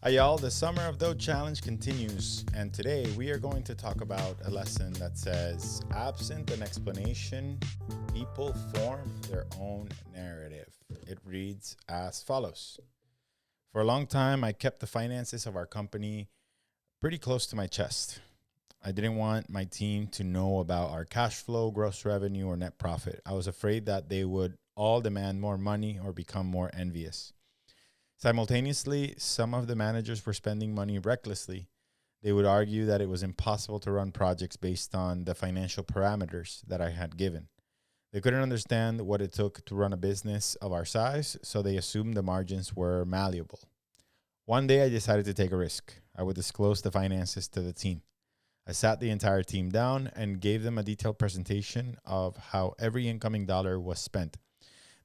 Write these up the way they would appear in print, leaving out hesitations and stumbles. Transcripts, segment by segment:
Hi, y'all. The Summer of Dough Challenge continues, and today we are going to talk about a lesson that says, absent an explanation, people form their own narrative. It reads as follows. For a long time, I kept the finances of our company pretty close to my chest. I didn't want my team to know about our cash flow, gross revenue, or net profit. I was afraid that they would all demand more money or become more envious. Simultaneously, some of the managers were spending money recklessly. They would argue that it was impossible to run projects based on the financial parameters that I had given. They couldn't understand what it took to run a business of our size, so they assumed the margins were malleable. One day, I decided to take a risk. I would disclose the finances to the team. I sat the entire team down and gave them a detailed presentation of how every incoming dollar was spent.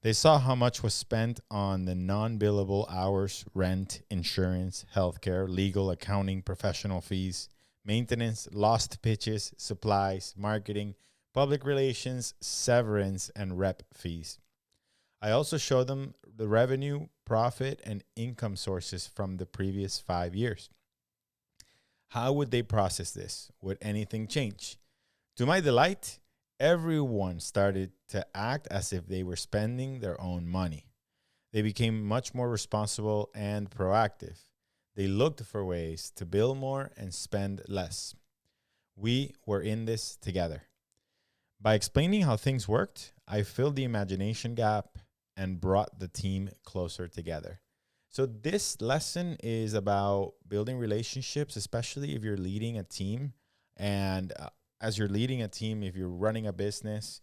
They saw how much was spent on the non-billable hours, rent, insurance, healthcare, legal, accounting, professional fees, maintenance, lost pitches, supplies, marketing, public relations, severance, and rep fees. I also showed them the revenue, profit, and income sources from the previous 5 years. How would they process this? Would anything change? To my delight, everyone started to act as if they were spending their own money. They became much more responsible and proactive. They looked for ways to bill more and spend less. We were in this together. By explaining how things worked, I filled the imagination gap and brought the team closer together. So this lesson is about building relationships, especially if you're leading a team. And as you're leading a team, if you're running a business,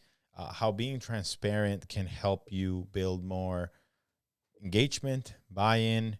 how being transparent can help you build more engagement, buy-in,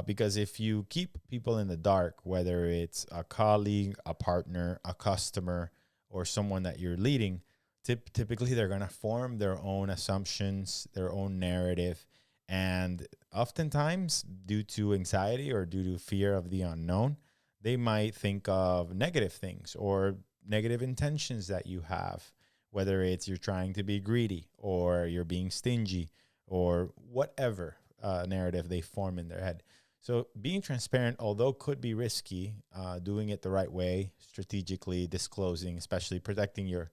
because if you keep people in the dark, whether it's a colleague, a partner, a customer, or someone that you're leading, typically they're going to form their own assumptions, their own narrative. And oftentimes, due to anxiety or due to fear of the unknown, they might think of negative things or negative intentions that you have, whether it's you're trying to be greedy or you're being stingy or whatever narrative they form in their head. So being transparent, although could be risky, doing it the right way, strategically disclosing, especially protecting your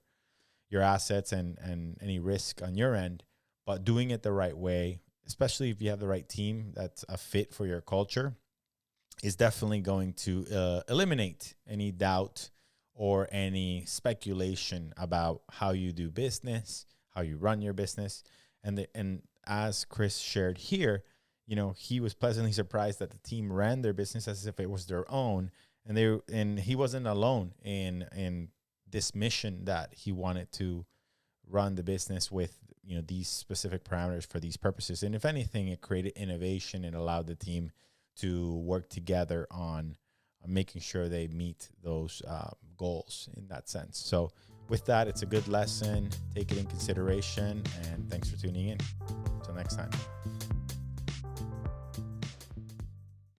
assets and any risk on your end, but doing it the right way, especially if you have the right team that's a fit for your culture, is definitely going to eliminate any doubt or any speculation about how you do business, how you run your business. And as Chris shared here, he was pleasantly surprised that the team ran their business as if it was their own, and he wasn't alone in this mission that he wanted to run the business with these specific parameters for these purposes. And if anything, it created innovation and allowed the team to work together on making sure they meet those goals in that sense. So with that, it's a good lesson. Take it in consideration, and thanks for tuning in. Until next time.